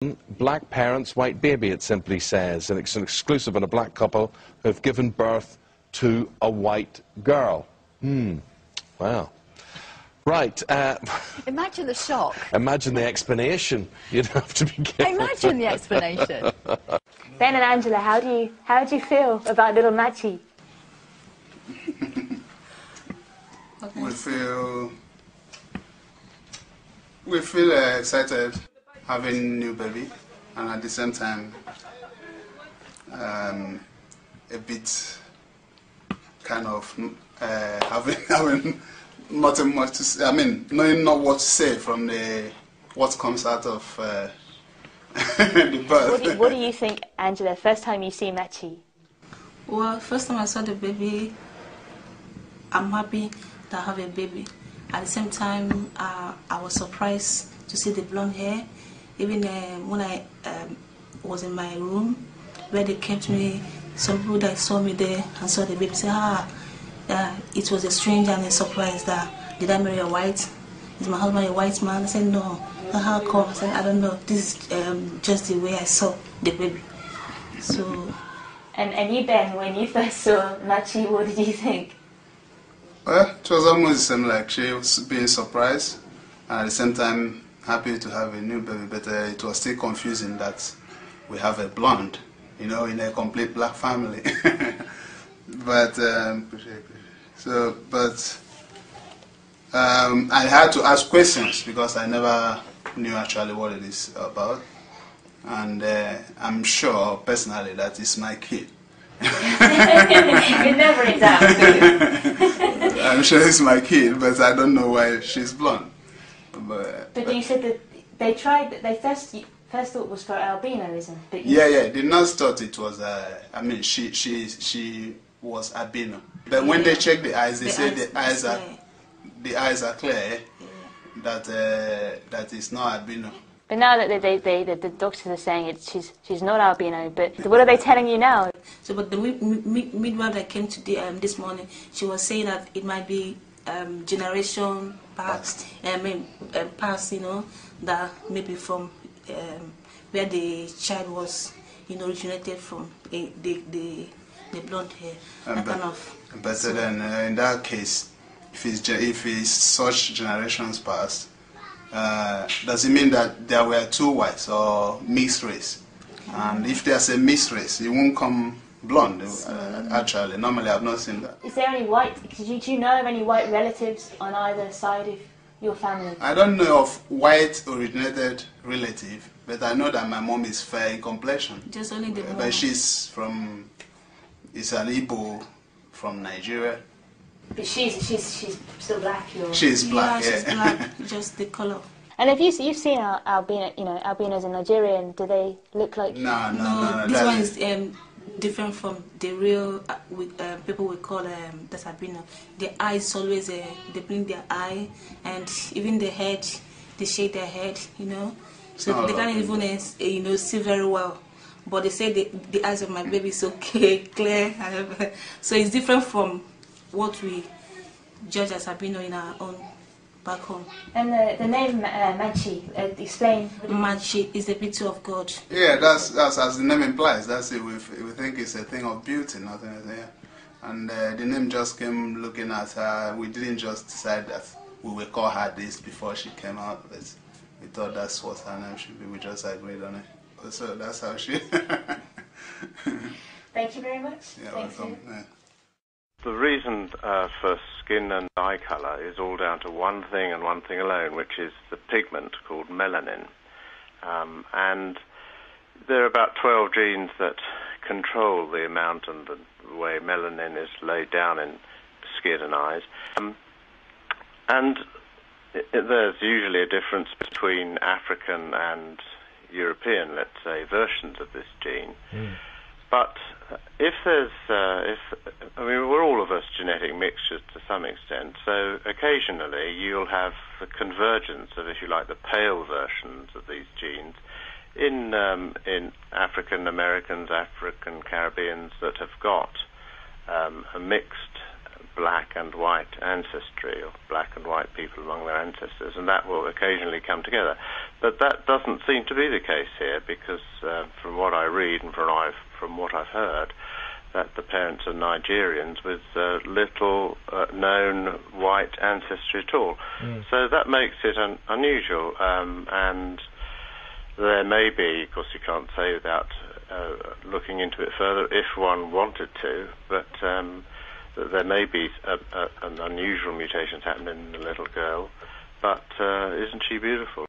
Black parents, white baby, it simply says, and it's an exclusive on a black couple who have given birth to a white girl. Wow. Right. Imagine the shock. Imagine the explanation. You'd have to be careful. Imagine the explanation. Ben and Angela, how do you feel about little Nma'chì? We feel excited having new baby, and at the same time a bit kind of having nothing much to say. I mean, knowing not what to say from what comes out of the birth. What do you think, Angela, first time you see Nma'chì? Well, first time I saw the baby, I'm happy to have a baby. At the same time, I was surprised to see the blonde hair. Even when I was in my room, where they kept me, some people that saw me there and saw the baby say, it was a strange and a surprise that, did I marry a white? Is my husband a white man? I said, no. How come? I said, I don't know. This is just the way I saw the baby. So. And you, Ben, when you first saw Nma'chì, what did you think? Well, it was almost the same, like she was being surprised, and at the same time happy to have a new baby, but it was still confusing that we have a blonde, you know, in a complete black family. But I had to ask questions because I never knew actually what it is about, and I'm sure personally that it's my kid. You're never in doubt. I'm sure it's my kid, but I don't know why she's blonde. But you said that they tried. They first thought it was for albinism. Yeah. The nurse thought it was. I mean, she was albino. But when they checked the eyes, they said the eyes are clear. That is not albino. But now that the doctors are saying she's not albino, but what are they telling you now? So, but the midwife that came to this morning, she was saying that it might be generation past. Past, you know, that maybe from where the child was, you know, originated from, the blonde hair. But then in that case, if it's such generations past. Does it mean that there were two whites or mixed race? And if there's a mixed race, it won't come blonde. Actually, normally I've not seen that. Is there any white? Do you know of any white relatives on either side of your family? I don't know of white originated relative, but I know that my mom is fair in complexion. Just only the mom. But she's it's an Igbo from Nigeria. But she's still black. She's black, yeah. She's black, just the color. And have you've seen albinos in Nigeria, and do they look like? No. This one is different from the real people we call that's albino. The eyes always they blink their eye, and even the head, they shake their head, you know. So they can't even see very well. But they say the eyes of my baby is okay, clear. So it's different from what we judge as albino in our own back home. And the name Nma'chì, explain. Nma'chì is the beauty of God. Yeah, that's as the name implies. That's it. We think it's a thing of beauty, nothing else. Yeah. And the name just came looking at her. We didn't just decide that we will call her this before she came out, but we thought that's what her name should be. We just agreed on it. So that's how she. Thank you very much. Yeah, thanks. welcome. Yeah. The reason for skin and eye colour is all down to one thing and one thing alone, which is the pigment called melanin. And there are about 12 genes that control the amount and the way melanin is laid down in skin and eyes. And there's usually a difference between African and European, let's say, versions of this gene. But if there's, we're all of us genetic mixtures to some extent, so occasionally you'll have the convergence of, if you like, the pale versions of these genes in African Americans, African Caribbeans that have got a mixed black and white ancestry, or black and white people among their ancestors, and that will occasionally come together. But that doesn't seem to be the case here, because from what I read and from what I've heard, that the parents are Nigerians with little known white ancestry at all. So that makes it unusual, and there may be, of course you can't say without looking into it further if one wanted to, but there may be an unusual mutations happening in the little girl, but isn't she beautiful?